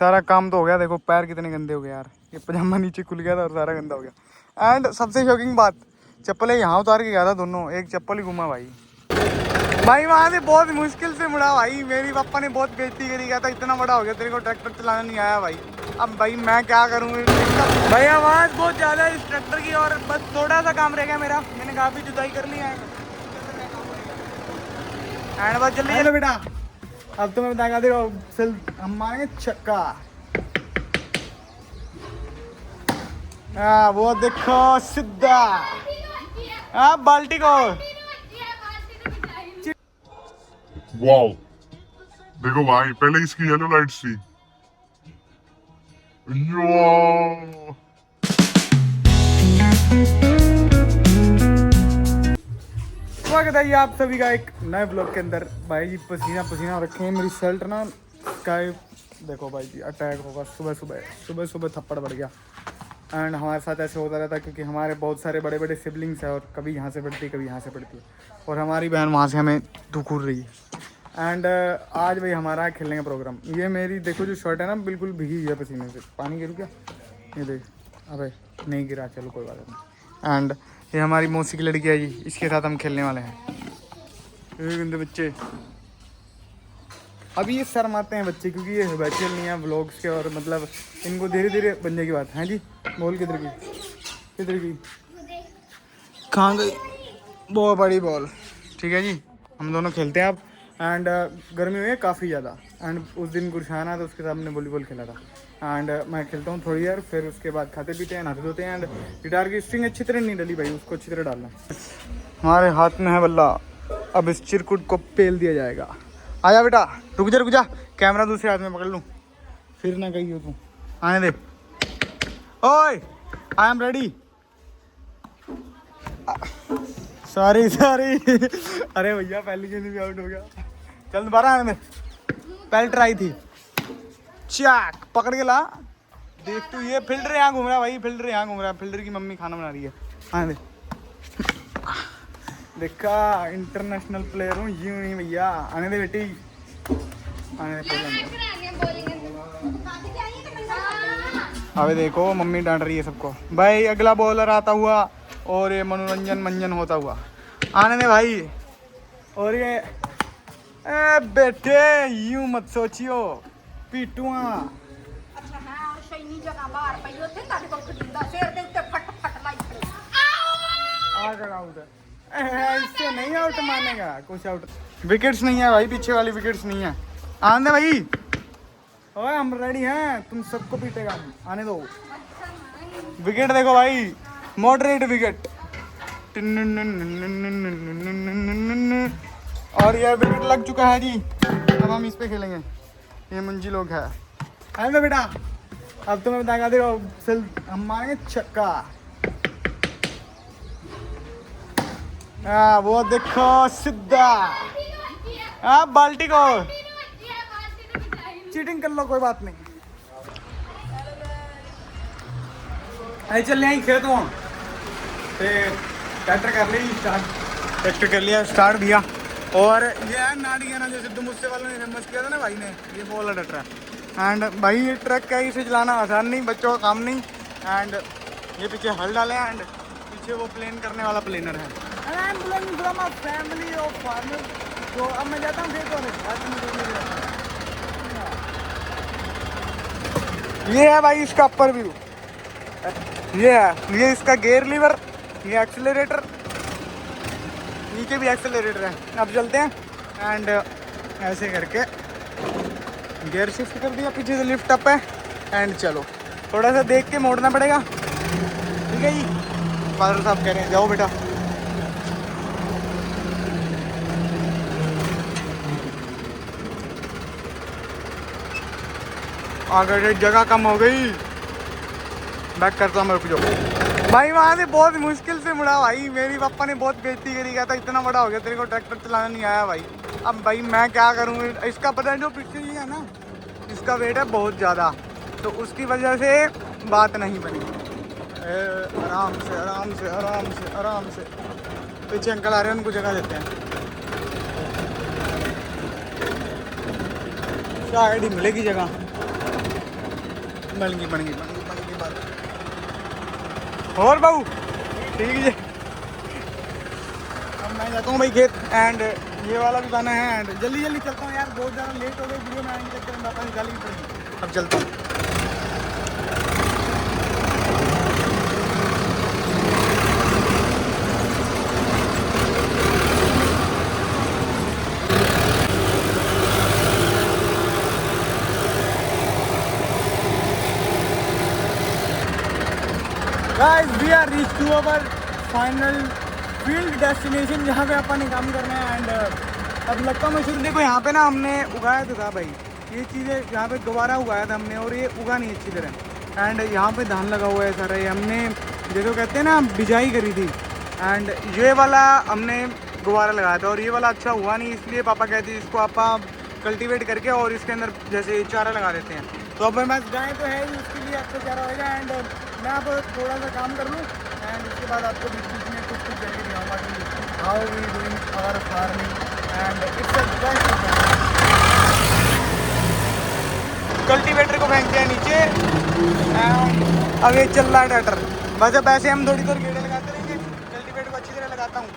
सारा काम तो हो गया। देखो पैर कितने गंदे हो गए यार, ये पजामा नीचे खुल गया था और सारा गंदा हो गया। एंड सबसे शॉकिंग बात, चप्पलें यहाँ उतार के गया था दोनों, एक चप्पल ही घुमा भाई। भाई वहाँ से बहुत मुश्किल से मुड़ा भाई, मेरी पापा ने बहुत बेइज्जती करी, गया था इतना बड़ा हो गया तेरे को ट्रैक्टर चलाना नहीं आया भाई। अब भाई मैं क्या करूँ भाई, आवाज़ बहुत ज़्यादा है इस ट्रैक्टर की, और बस थोड़ा सा काम रह गया मेरा, मैंने काफ़ी जुताई कर ली है एंड बस जल्दी चलो बेटा। अब तो मैं बता दे रहा हूँ, चल हम मारेंगे छक्का। हाँ वो देखो सीधा, हाँ बाल्टी को। वाओ देखो भाई, पहले इसकी येलो लाइट्स थी। यो स्वागत है आप सभी का एक नए ब्लॉग के अंदर। भाई जी पसीना पसीना रखे हैं, मेरी शर्ट ना स्काई देखो भाई जी, अटैक होगा सुबह सुबह थप्पड़ बढ़ गया। एंड हमारे साथ ऐसे होता रहता है क्योंकि हमारे बहुत सारे बड़े बड़े सिबलिंग्स हैं, और कभी यहाँ से पड़ती है कभी यहाँ से पड़ती है, और हमारी बहन वहाँ से हमें धुकुर रही है। एंड आज भाई हमारा खेलने का प्रोग्राम, ये मेरी देखो जो शर्ट है ना बिल्कुल भीगी हुई है पसीने से। पानी गिर गया, ये देख, अबे नहीं गिरा, चलो कोई बात नहीं। एंड ये हमारी मौसी की लड़की है जी, इसके साथ हम खेलने वाले हैं। ये गंदे बच्चे, अभी ये शर्माते हैं बच्चे क्योंकि ये हैबिचुअल नहीं है व्लॉग्स के, और मतलब इनको धीरे धीरे बनने की बात है जी। बॉल किधर की कहाँ गई, बहुत बड़ी बॉल। ठीक है जी, हम दोनों खेलते हैं अब। एंड गर्मी हुई है काफ़ी ज़्यादा, एंड उस दिन गुरशान है तो उसके साथ हमने वॉलीबॉल खेला था। एंड मैं खेलता हूँ थोड़ी देर, फिर उसके बाद खाते पीते हैं, नहाते धोते हैं। एंड गिटार की स्ट्रिंग अच्छी तरह नहीं डली भाई, उसको अच्छी तरह डालना। हमारे हाथ में है बल्ला, अब इस चिरकुट को पेल दिया जाएगा। आजा बेटा, रुक जा, कैमरा दूसरे हाथ में पकड़ लूँ, फिर ना कही हो तू, आने दे। ओए आई एम रेडी। सॉरी अरे भैया पहली गेंद भी आउट हो गया, चल दोबारा आने दे, पहले ट्राई थी। चैक पकड़ के ला, देख तू ये फील्डर यहाँ घूम रहा है भाई, फील्डर यहाँ घूम रहा है, फील्डर की मम्मी खाना बना रही है। आने दे, देखा इंटरनेशनल प्लेयर हूँ, यूँ नहीं भैया, आने दे बेटी, आने दे। अबे देखो मम्मी डांट रही है सबको। भाई अगला बॉलर आता हुआ और ये मनोरंजन मंजन होता हुआ, आने दे भाई। और ये बेटे यूं मत सोचियो पीटुआ। इससे नहीं आउट मानेगा, कुछ आउट विकेट्स नहीं है भाई, पीछे वाली विकेट्स नहीं है। आने दे भाई, ओए हम रेडी हैं, तुम सबको पीटेगा, आने दो। विकेट देखो भाई, मॉडरेट विकेट, और ये विकेट लग चुका है जी। अब हम इस पे खेलेंगे, ये मंजी लोग है। आने दो बेटा, अब तो मैं बता दे रहा हूँ, चल हम मारेंगे छक्का। हाँ वो देखो सीधा, हाँ बाल्टी को। चीटिंग कर लो कोई बात नहीं, आई चल यहीं खेत हूँ। ट्रैक्टर कर ली स्टार्ट, ट्रैक्टर कर लिया स्टार्ट भैया। और ये है नाड़ी है ना, जो सिद्धू मूसे वालों ने फेमस किया था ना भाई ने, ये वो वाला ट्रैक्टर है। एंड भाई ये ट्रक का इसे चलाना आसान नहीं, बच्चों का काम नहीं। एंड ये पीछे हल डाले, एंड पीछे वो प्लेन करने वाला प्लेनर है। फैमिली ऑफ फार्मर, तो अब मैं जाता हूँ खेतों में। ये है भाई इसका अपर व्यू, ये है, ये इसका गियर लीवर, ये एक्सेलरेटर, नीचे भी एक्सेलरेटर है। अब चलते हैं एंड ऐसे करके गियर शिफ्ट कर दिया, पीछे से लिफ्ट अप है। एंड चलो थोड़ा सा देख के मोड़ना पड़ेगा, ठीक है जी। फादर साहब कह रहे हैं जाओ बेटा। आगे जगह कम हो गई, बैक करता हूँ, रुक जाओ भाई। वहाँ से बहुत मुश्किल से मुड़ा भाई, मेरी पापा ने बहुत बेइज्जती करी, गया था इतना बड़ा हो गया तेरे को ट्रैक्टर चलाना नहीं आया भाई। अब भाई मैं क्या करूँ, इसका पता है जो पीछे ही है ना, इसका वेट है बहुत ज़्यादा, तो उसकी वजह से बात नहीं बनी। आराम से आराम से आराम से आराम से, पीछे अंकल आ रहे हैं, उनको जगह देते हैं, शायद ही मिलेगी जगह। बन गई बात। और बाबू ठीक है। अब मैं जाता हूँ भाई खेत, एंड ये वाला भी बना है, एंड जल्दी चलता हूँ यार, बहुत ज़्यादा लेट हो गई वीडियो में आने के चक्कर में वापस निकाली पड़ेगी। अब चलता हूँ। Guys, we are reached to our final field destination जहाँ पे अपन ने काम करना है। एंड अब लगता है मैं शुरू, देखो यहाँ पे ना हमने उगाया तो था भाई ये चीज़ें, यहाँ पे दोबारा उगाया था हमने और ये उगा नहीं अच्छी तरह। एंड यहाँ पे धान लगा हुआ है सारा, ये हमने जैसे कहते हैं ना बिजाई करी थी। एंड ये वाला हमने दोबारा लगाया था और ये वाला अच्छा हुआ नहीं, इसलिए पापा कहते हैं इसको आप कल्टीवेट करके और इसके अंदर जैसे चारा लगा देते हैं। तो अब मैं गाय तो है ही, उसके लिए अच्छा चारा होगा। एंड मैं अब थोड़ा सा काम कर लूँ एंड उसके बाद आपको बीच में कुछ जगह दिखाऊंगा कि how we doing our farming and it's a best. Cultivator को फेंकते हैं नीचे एंड अब ये चल रहा है ट्रैक्टर। बस अब ऐसे हम थोड़ी देर गेड़े लगाते रहेंगे, कल्टीवेटर को अच्छी तरह लगाता हूँ।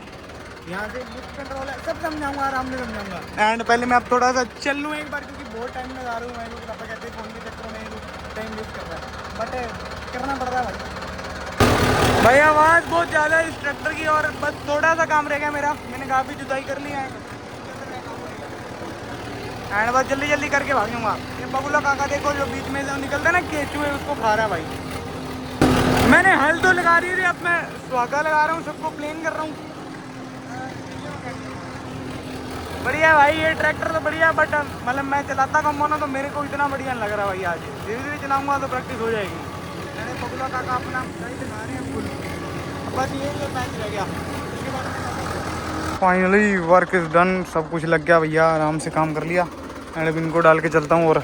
यहाँ से लिफ्ट कंट्रोल है, सब समझाऊंगा, आराम से समझाऊंगा। एंड पहले मैं अब थोड़ा सा चल लूँ एक बार, क्योंकि बहुत टाइम लगा रहा हूँ मैं, लोग पापा कहते हैं फोन के चक्कर में टाइम वेस्ट कर रहा है, बट करना पड़ रहा है भाई। आवाज़ बहुत ज़्यादा है इस ट्रैक्टर की, और बस थोड़ा सा काम रह गया मेरा, मैंने काफ़ी जुताई कर ली है एंड बस जल्दी करके भागूंगा। ये बबूला काका देखो जो बीच में से निकलता है ना केचुए, उसको खा रहा है भाई। मैंने हल तो लगा रही थी, अब मैं सुहागा लगा रहा हूँ, सबको प्लेन कर रहा हूँ। बढ़िया है भाई ये ट्रैक्टर तो बढ़िया, बट मतलब मैं चलाता कम होना तो मेरे को इतना बढ़िया लग रहा है भाई। आज धीरे धीरे चलाऊंगा तो प्रैक्टिस हो जाएगी। मैंने बबूला काका अपना गाड़ी दिखा रहे हैं फुल, बस ये मैच रह गया। फाइनली वर्क इज़ डन, सब कुछ लग गया भैया, आराम से काम कर लिया। एंड अब इनको डाल के चलता हूँ, और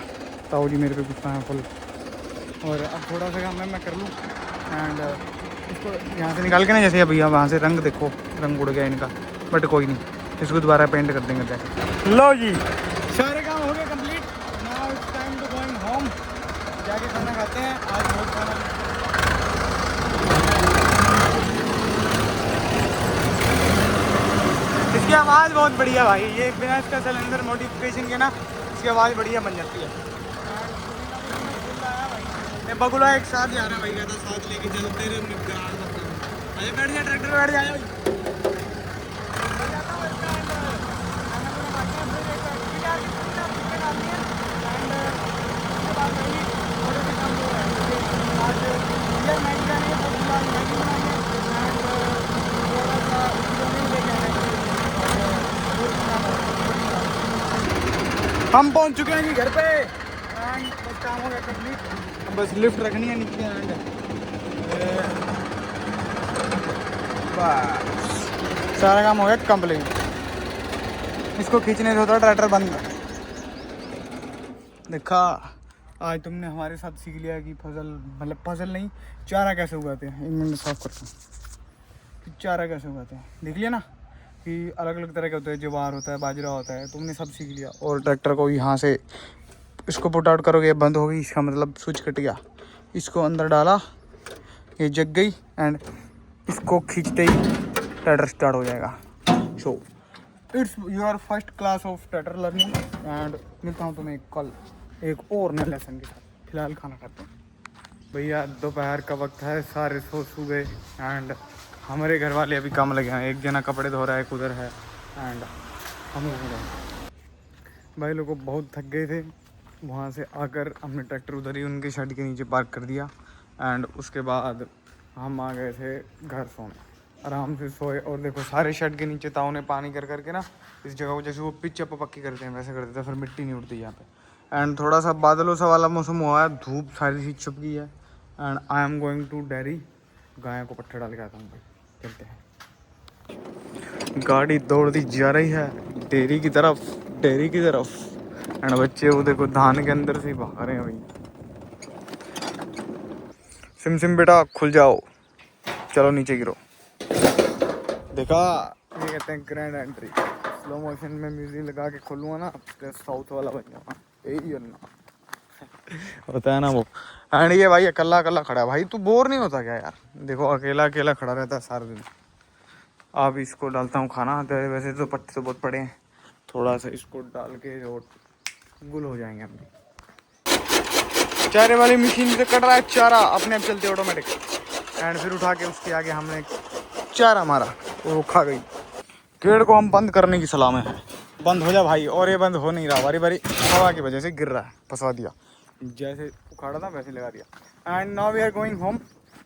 ताऊ जी मेरे पे गुस्सा है फुल। और अब थोड़ा सा काम मैं कर लूँ एंड इसको यहाँ से निकाल के ना, जैसे भैया वहाँ से रंग देखो, रंग उड़ गया इनका, बट कोई नहीं, इसको दोबारा पेंट कर देंगे जाके। लो जी सारे काम हो गए complete, now it's time to going home. जाके खाना खाते हैं, आज बहुत खाना। इसकी आवाज़ बहुत बढ़िया भाई, ये बिना इसका सिलेंडर मॉडिफिकेशन के ना इसकी आवाज़ बढ़िया बन जाती है। ये बगुला एक साथ जा रहा है भाई, कहता साथ लेके चलते रहे, अरे बैठ जा ट्रैक्टर, बैठ जाए भाई। हम पहुंच चुके हैं जी घर पे एंड बस काम हो गया कंप्लीट। बस लिफ्ट रखनी है नीचे एंड बस सारा काम हो गया कंप्लीट। इसको खींचने से होता है ट्रैक्टर बंद। देखा आज तुमने हमारे साथ सीख लिया कि फसल, मतलब फसल नहीं, चारा कैसे उगाते हैं। 1 मिनट साफ करता हूँ। चारा कैसे उगाते हैं देख लिया ना, कि अलग अलग तरह के होते हैं, ज्वार होता है, बाजरा होता है, तुमने सब सीख लिया। और ट्रैक्टर को यहाँ से इसको पुट आउट करोगे, बंद होगी, इसका मतलब स्विच कट गया। इसको अंदर डाला, ये जग गई एंड इसको खींचते ही ट्रैक्टर स्टार्ट हो जाएगा। So it's your first class of tractor learning and मिलता हूँ तुम्हें कल एक और नए लेसन के साथ। फिलहाल खाना खाते हैं भैया, दोपहर का वक्त है, सारे सो गए एंड हमारे घर वाले अभी काम लगे हैं। एक जना कपड़े धो रहा है, एक उधर है एंड हम भाई लोग बहुत थक गए थे। वहाँ से आकर हमने ट्रैक्टर उधर ही उनके शेड के नीचे पार्क कर दिया एंड उसके बाद हम आ गए थे घर सोने। आराम से सोए और देखो सारे शेड के नीचे ताऊ ने पानी कर करके ना इस जगह को, जैसे वो पिच अप पक्की करते हैं वैसे करते थे, फिर मिट्टी नहीं उड़ती यहाँ पे। एंड थोड़ा सा बादलों सा वाला मौसम हुआ है, धूप सारी सी छुप गई है and I am going to dairy. गाय को पट्टे डाल के आता हूँ भाई, चलते हैं। गाड़ी दौड़ती जा रही है डेयरी की तरफ एंड बच्चे वो देखो धान के अंदर से ही भाग रहे हैं भाई। सिम बेटा खुल जाओ, चलो नीचे गिरो। देखा ये कहते हैं ग्रैंड एंट्री। स्लो मोशन में म्यूजिक लगा के खोलूंगा ना तो साउथ वाला बन जाऊंगा। यही है ना। होता है ना वो। एंड ये भाई अकेला अकेला खड़ा है। भाई तू बोर नहीं होता क्या यार? देखो अकेला अकेला खड़ा रहता है सारा दिन। अब इसको डालता हूँ खाना। तो वैसे तो पत्ते तो बहुत पड़े हैं, थोड़ा सा इसको डाल के और गुल हो जाएंगे हम भी। चारे वाली मशीन से कट रहा है चारा, अपने आप चलते ऑटोमेटिक। एंड फिर उठा के उसके आगे हमने चारा मारा और वो खा गई। पेड़ को हम बंद करने की सलाह में है। बंद हो जा भाई। और ये बंद हो नहीं रहा, बारी बारी हवा की वजह से गिर रहा है। फंसा दिया, जैसे उखाड़ा था वैसे लगा दिया। And now we are going home.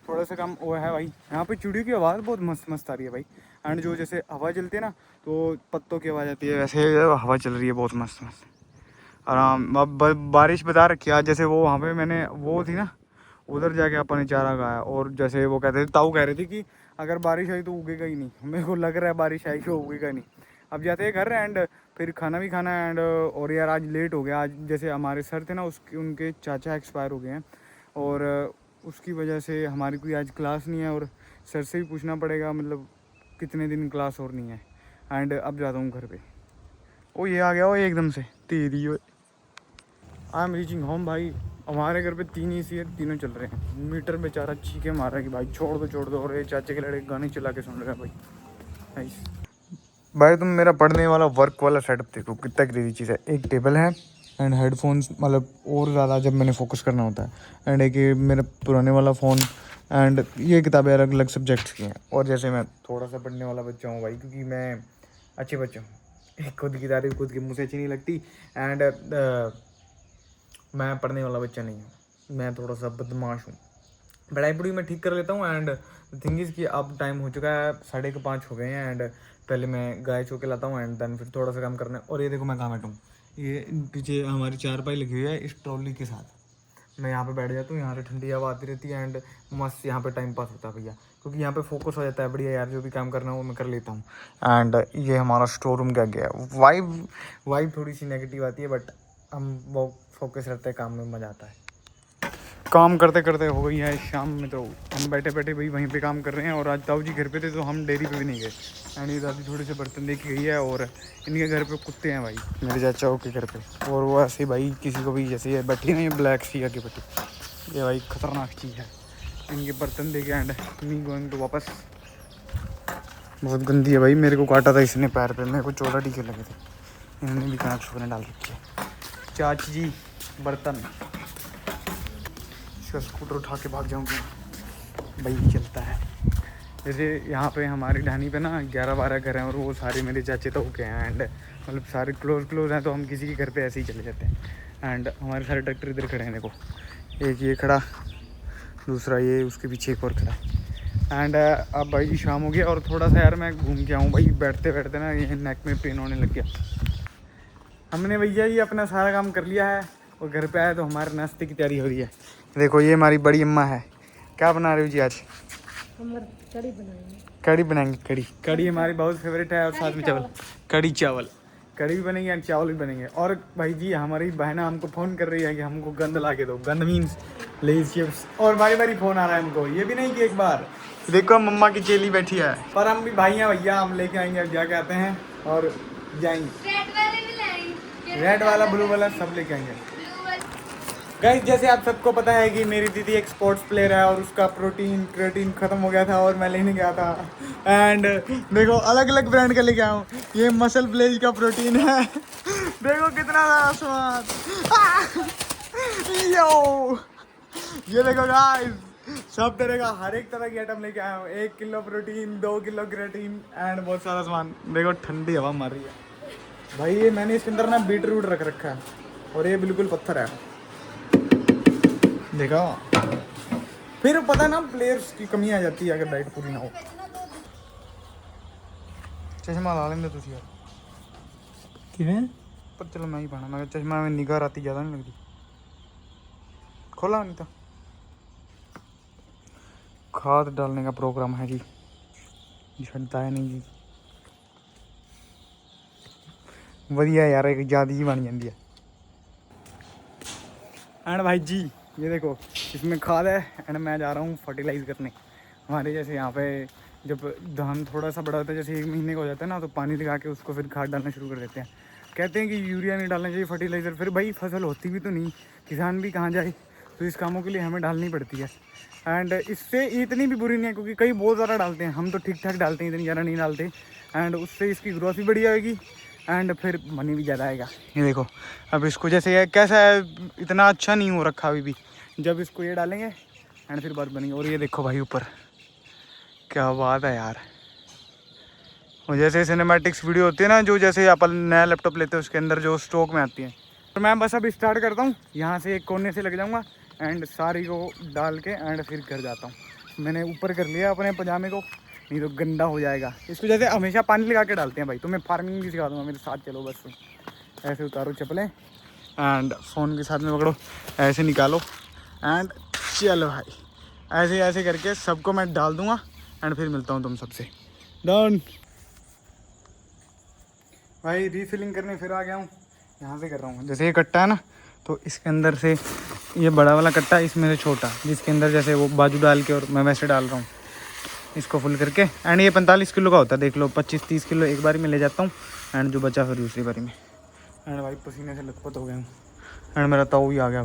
थोड़ा सा कम वो है भाई। यहाँ पे चिड़ियों की आवाज़ बहुत मस्त मस्त आ रही है भाई। एंड जो जैसे हवा चलती है ना तो पत्तों की आवाज़ आती है, वैसे हवा चल रही है बहुत मस्त मस्त आराम। अब बारिश बता रखी है। जैसे वो वहाँ पे मैंने वो थी ना, उधर जाके अपने चारा गाया। और जैसे वो कहते थे, ताऊ कह रहे थे कि अगर बारिश आई तो उगेगा ही नहीं। मेरे को लग रहा है बारिश आई तो उगेगा नहीं। अब जाते हैं घर एंड फिर खाना भी खाना है। एंड और यार आज लेट हो गया। आज जैसे हमारे सर थे ना, उसके उनके चाचा एक्सपायर हो गए हैं और उसकी वजह से हमारी कोई आज क्लास नहीं है। और सर से भी पूछना पड़ेगा मतलब कितने दिन क्लास और नहीं है। एंड अब जाता हूँ घर पे। ओ ये आ गया वो एकदम से तेरी। आई एम रीचिंग होम भाई। हमारे घर पे 3 AC है, तीनों चल रहे हैं। मीटर बेचारा चीखे मार रहा है कि भाई छोड़ दो छोड़ दो। और ये चाचे के लड़के गाने चला के सुन रहे हैं भाई। नाइस भाई। तुम मेरा पढ़ने वाला वर्क वाला सेटअप देखो कितना क्रेजी चीज़ है। एक टेबल है एंड हेडफोन्स, मतलब और ज़्यादा जब मैंने फोकस करना होता है। एंड एक ये मेरा पुराने वाला फ़ोन। एंड ये किताबें अलग अलग सब्जेक्ट्स की हैं। और जैसे मैं थोड़ा सा पढ़ने वाला बच्चा हूँ भाई, क्योंकि मैं अच्छे बच्चा हूँ। खुद की तारीफ खुद के मुँह से अच्छी नहीं लगती। एंड मैं पढ़ने वाला बच्चा नहीं हूँ, मैं थोड़ा सा बदमाश हूँ। पढ़ाई पढ़ी मैं ठीक कर लेता हूँ। एंड थिंग इज़ कि अब टाइम हो चुका है, 5:30 हो गए हैं। एंड पहले मैं गाय चो के लाता हूँ एंड देन फिर थोड़ा सा काम करना है। और ये देखो मैं कहाँ बैठा हूँ, ये पीछे हमारी चारपाई लगी हुई है इस ट्रॉली के साथ। मैं यहाँ पे बैठ जाता हूँ, यहाँ से ठंडी हवा आती रहती है एंड मस्त यहाँ पे टाइम पास होता है भैया। क्योंकि यहाँ पे फोकस हो जाता है बढ़िया यार, जो भी काम करना है वो मैं कर लेता हूँ। एंड ये हमारा स्टोर रूम क्या गया है। वाइब थोड़ी सी नेगेटिव आती है, बट हम वो फोकस रहते हैं काम में, मज़ा आता है। काम करते करते हो गई है शाम में, तो हम बैठे बैठे भाई वहीं पे काम कर रहे हैं। और आज ताऊ जी घर पे थे तो हम डेयरी पे भी नहीं गए। एंड ये दादी थोड़े से बर्तन दे के गई है। और इनके घर पे कुत्ते हैं भाई, मेरे चाचाओं के घर पे। और वो ऐसे भाई किसी को भी जैसे ये बैठी नहीं, ब्लैक सी आके बैठी, ये भाई खतरनाक चीज़ है। इनके बर्तन दे के एंड मी गोइंग तो वापस। बहुत गंदी है भाई, मेरे को काटा था इसने पैर पे, मेरे को 14 टीके लगे थे। इन्होंने भी कहाँ छुपने डाल रखी है। चाची जी बर्तन, इसका स्कूटर उठा के भाग जाऊँगा भाई, चलता है। जैसे यहाँ पे हमारी ढानी पे ना 11-12 घर हैं और वो सारे मेरे चाचे तो के हैं। एंड मतलब सारे क्लोज हैं, तो हम किसी के घर पे ऐसे ही चले जाते हैं। एंड हमारे सारे ट्रैक्टर इधर खड़े हैं, देखो एक ये खड़ा, दूसरा ये, उसके पीछे एक और खड़ा। एंड अब भाई शाम हो गया और थोड़ा सा यार मैं घूम के आऊँ भाई। बैठते बैठते ना ये नेक में पेन होने लग गया। हमने भैया जी अपना सारा काम कर लिया है और घर पे आए तो हमारे नाश्ते की तैयारी हो रही है। देखो ये हमारी बड़ी अम्मा है। क्या बना रही हो जी आज? कड़ी बनाएंगे। कड़ी बनाएंगे। कड़ी हमारी बहुत फेवरेट है। और साथ में चावल, कड़ी चावल, कड़ी भी बनेंगे और चावल भी बनेंगे। और भाई जी हमारी बहना हमको फ़ोन कर रही है कि हमको गंद ला के दो। गंद मीन्स लेज चिप्स। और बारी बारी फ़ोन आ रहा है हमको, ये भी नहीं कि एक बार। देखो मम्मा की चेली बैठी है, पर हम भी भाई हैं भैया, हम लेके आएंगे अब जाके आते हैं और जाएंगे। रेड वाला ब्लू वाला सब लेके आएंगे। गाइस जैसे आप सबको पता है कि मेरी दीदी एक स्पोर्ट्स प्लेयर है और उसका क्रेटीन ख़त्म हो गया था और मैं लेने गया था। एंड देखो अलग अलग ब्रांड का लेके आया हूँ। ये मसल प्लेज का प्रोटीन है। देखो कितना स्वाद। यो ये देखो गाइस, सब तरह का हर एक तरह की आइटम लेके आया हूँ। 1 kilo protein, 2 kilo creatine and बहुत सारा सामान। देखो ठंडी हवा मार रही है भाई। ये मैंने इसके अंदर ना बीट रूट रख रखा है और ये बिल्कुल पत्थर है, देखा। फिर पता ना प्लेयर्स की कमी आ जाती है अगर डाइट पूरी ना हो। चश्मा ला लेंगे तुझे यार, किवें पर चलो मैं ही पाना। मैं चश्मा में निगाह राती ज़्यादा नहीं लगती। खोला नहीं था। खाद डालने का प्रोग्राम है जी, छड़ता है नहीं जी। वधिया यार, एक याद ही बन जाती है। एंड भाई जी ये देखो इसमें खाद है। एंड मैं जा रहा हूँ फर्टिलाइज़ करने। हमारे जैसे यहाँ पे जब धान थोड़ा सा बड़ा होता है, जैसे 1 महीने का हो जाता है ना, तो पानी लगा के उसको फिर खाद डालना शुरू कर देते हैं। कहते हैं कि यूरिया नहीं डालना चाहिए, फर्टिलाइज़र, फिर भाई फसल होती भी तो नहीं, किसान भी कहाँ जाए, तो इस कामों के लिए हमें डालनी पड़ती है। एंड इससे इतनी भी बुरी नहीं है, क्योंकि कई बहुत ज़्यादा डालते हैं, हम तो ठीक ठाक डालते हैं, इतनी ज़्यादा नहीं डालते। एंड उससे इसकी ग्रोथ भी बढ़िया होगी एंड फिर मनी भी ज़्यादा आएगा। ये देखो अब इसको जैसे ये कैसा है, इतना अच्छा नहीं हो रखा अभी भी, जब इसको ये डालेंगे एंड फिर बात बनेगी। और ये देखो भाई ऊपर, क्या बात है यार। और जैसे सिनेमैटिक्स वीडियो होती है ना, जो जैसे अपन नया लैपटॉप लेते हैं उसके अंदर जो स्टॉक में आती है, तो मैं बस अब स्टार्ट करता हूँ। यहाँ से एक कोने से लग जाऊँगा एंड सारी को डाल के एंड फिर घर जाता हूँ। मैंने ऊपर कर लिया अपने पजामे को, नहीं तो गंदा हो जाएगा। इसको जैसे हमेशा पानी लगा के डालते हैं भाई, तो मैं फार्मिंग भी सिखा दूँगा, मेरे साथ चलो बस। ऐसे उतारो चप्पलें एंड फ़ोन के साथ में पकड़ो, ऐसे निकालो एंड चलो भाई, ऐसे ऐसे करके सबको मैं डाल दूँगा एंड फिर मिलता हूँ तुम सबसे। डन भाई, रीफिलिंग करने फिर आ गया हूँ। यहाँ से कर रहा हूँ, जैसे ये कट्टा है ना, तो इसके अंदर से ये बड़ा वाला कट्टा, इसमें से छोटा, जिसके अंदर जैसे वो बाजू डाल के, और मैं वैसे डाल रहा हूँ इसको फुल करके। एंड ये 45 किलो का होता है, देख लो 25-30 किलो एक बारी में ले जाता हूँ एंड जो बचा फिर दूसरी बारी में। एंड भाई पसीने से लथपथ हो गया हूँ एंड मेरा ताऊ भी आ गया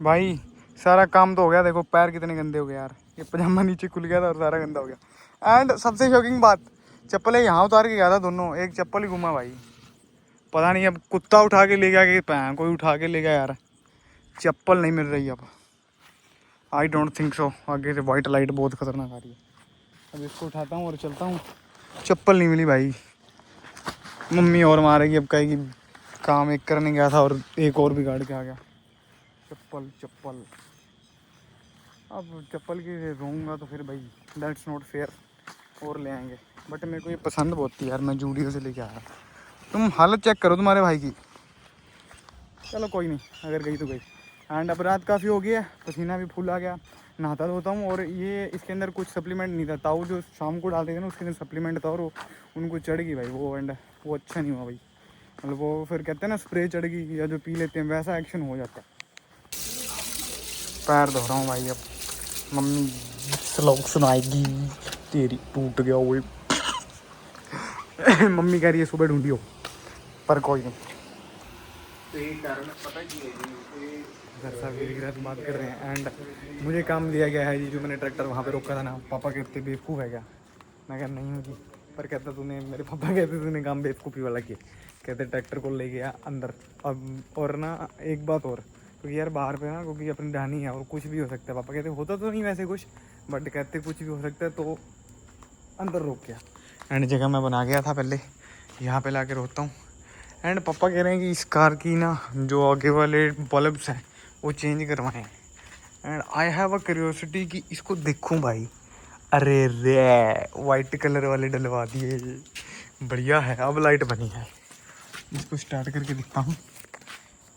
भाई सारा काम तो हो गया। देखो पैर कितने गंदे हो गए यार, ये पजामा नीचे खुल गया था और सारा गंदा हो गया। एंड सबसे शॉकिंग बात, चप्पलें यहाँ उतार के गया था दोनों, एक चप्पल ही घुमा भाई, पता नहीं अब कुत्ता उठा के ले गया कि कोई उठा के ले गया यार, चप्पल नहीं मिल रही अब। I don't think so. आगे से वाइट लाइट बहुत खतरनाक आ रही है। अब इसको उठाता हूँ और चलता हूँ, चप्पल नहीं मिली भाई। मम्मी और मारेगी, अब कहेगी काम एक करने गया था और एक और बिगाड़ के आ गया। चप्पल अब चप्पल की रहूँगा तो फिर भाई दैट्स नॉट फेयर, और ले आएंगे। बट मेरे को ये पसंद बहुत थी यार, मैं जूडियो से लेके आया। तुम हालत चेक करो तुम्हारे भाई की। चलो कोई नहीं, अगर गई तो गई। एंड अब रात काफ़ी हो गई है, पसीना भी फूल आ गया, नहाता धोता हूँ। और ये इसके अंदर कुछ सप्लीमेंट नहीं था, ताऊ जो शाम को डालते थे ना उसके अंदर सप्लीमेंट था, और वो उनको चढ़ गई भाई वो, एंड वो अच्छा नहीं हुआ भाई। मतलब वो फिर कहते हैं ना स्प्रे चढ़ गई, या जो पी लेते हैं वैसा एक्शन हो जाता है। पैर धो रहा हूँ भाई, अब मम्मी स्लोक सुनाएगी, तेरी टूट गया वो। मम्मी कह रही है सुबह ढूंढियो, पर कोई नहीं। तो यही कारण पता है घर साहब की रिग्रेट बात कर रहे हैं। एंड मुझे काम दिया गया है जी, जो मैंने ट्रैक्टर वहाँ पे रोका था ना। पापा कहते बेवकूफ़ है क्या, मैं कहा नहीं हूँ जी, पर कहता तूने, मेरे पापा कहते तूने काम बेवकूफ़ी वाला किया। कहते ट्रैक्टर को ले गया अंदर। अब और ना एक बात और, क्योंकि यार बाहर पे ना, क्योंकि अपनी ढानी है और कुछ भी हो सकता है। पापा कहते होता तो नहीं वैसे कुछ, बट कहते कुछ भी हो सकता है, तो अंदर रोक गया। एंड जगह मैं बना गया था पहले, यहाँ पे ला के रोकता हूँ। एंड पापा कह रहे हैं कि इस कार की ना जो आगे वाले बल्ब्स हैं वो चेंज करवाएं। And I have a curiosity कि इसको देखूं भाई। अरे रे वाइट कलर वाले डलवा दिए, बढ़िया है, अब लाइट बनी है। इसको स्टार्ट करके दिखता हूँ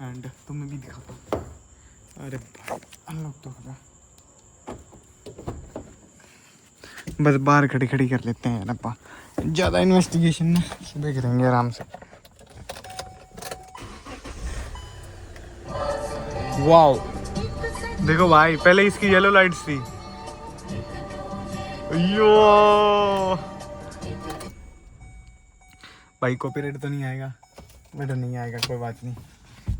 एंड तुम्हें भी दिखाता हूँ। अरे भाई अनलॉक तो होगा, बस बाहर खड़ी खड़ी कर लेते हैं अपा, ज़्यादा इन्वेस्टिगेशन ना सुबह करेंगे आराम से। वाओ देखो भाई, पहले इसकी येलो लाइट्स थी। यो भाई कॉपीराइट तो नहीं आएगा, बट नहीं आएगा कोई बात नहीं।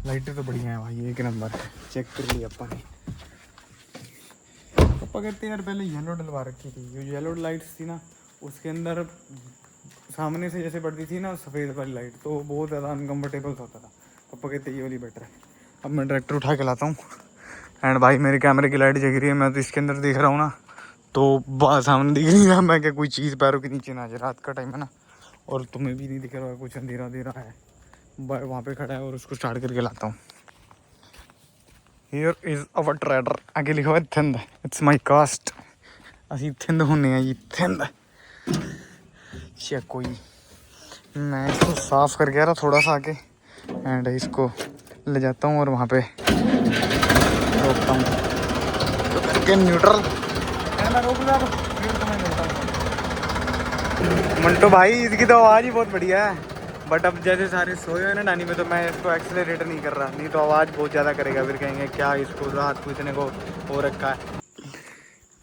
लाइटें तो बढ़िया है भाई, एक नंबर, चेक कर लिया अपा ने। पापा कहते हैं यार पहले येलो डलवा रखी थी, जो येलो लाइट्स थी ना उसके अंदर सामने से जैसे पड़ती थी ना सफ़ेद वाली लाइट, तो बहुत ज़्यादा अनकम्फर्टेबल होता था। पापा कहते ये वाली बेटर है। अब मैं ट्रैक्टर उठा के लाता हूँ एंड भाई मेरे कैमरे की लाइट जग रही है, मैं तो इसके अंदर देख रहा हूँ ना, तो बाहर सामने दिख रही है। मैं क्या कोई चीज़ पैरों के नीचे ना आ जाए, रात का टाइम है ना, और तुम्हें भी नहीं दिख रहा है, कुछ अंधेरा अंधेरा है। वहाँ पे खड़ा है और उसको स्टार्ट करके लाता हूँ। हियर इज़ अवर ट्रैडर, आगे लिखा हुआ है थिंद, इट्स माई कास्ट। असी थिंद होने हैं जी, थिंद। क्या कोई, मैं इसको साफ़ कर गया था थोड़ा सा आगे एंड इसको ले जाता हूँ और वहाँ पे रोकता हूँ, तो करके न्यूट्रल। मैं रोक रहा था मंटो भाई, इसकी तो आवाज़ ही बहुत बढ़िया है। बट अब जैसे सारे सोए हुए ना नानी में, तो मैं इसको एक्सेलरेटर नहीं कर रहा, नहीं तो आवाज़ बहुत ज़्यादा करेगा, फिर कहेंगे क्या इसको रात को इतने को हो रखा है।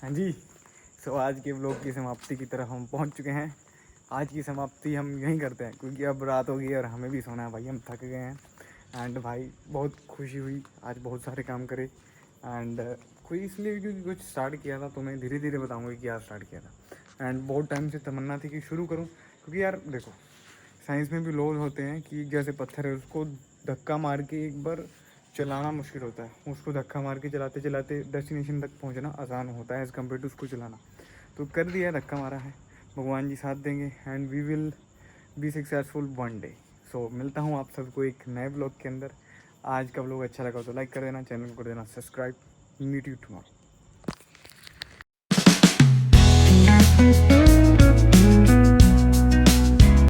हाँ जी, तो आज के व्लॉग की समाप्ति की तरफ हम पहुंच चुके हैं। आज की समाप्ति हम यहीं करते हैं, क्योंकि अब रात हो गई और हमें भी सोना है भाई, हम थक गए हैं। एंड भाई बहुत खुशी हुई, आज बहुत सारे काम करे। एंड कोई इसलिए क्योंकि कुछ स्टार्ट किया था, तो मैं धीरे धीरे बताऊँगा कि क्या स्टार्ट किया था। एंड बहुत टाइम से तमन्ना थी कि शुरू करूँ, क्योंकि यार देखो साइंस में भी लॉज होते हैं कि जैसे पत्थर है उसको धक्का मार के एक बार चलाना मुश्किल होता है, उसको धक्का मार के चलाते चलाते डेस्टिनेशन तक पहुंचना आसान होता है एज़ कम्पेयर टू उसको चलाना। तो कर दिया, धक्का मारा है, भगवान जी साथ देंगे and we will be successful one day. So मिलता हूँ आप सबको एक नए ब्लॉग के अंदर। आज का ब्लॉग अच्छा लगा तो लाइक कर देना, चैनल को कर देना सब्सक्राइब। Meet you tomorrow.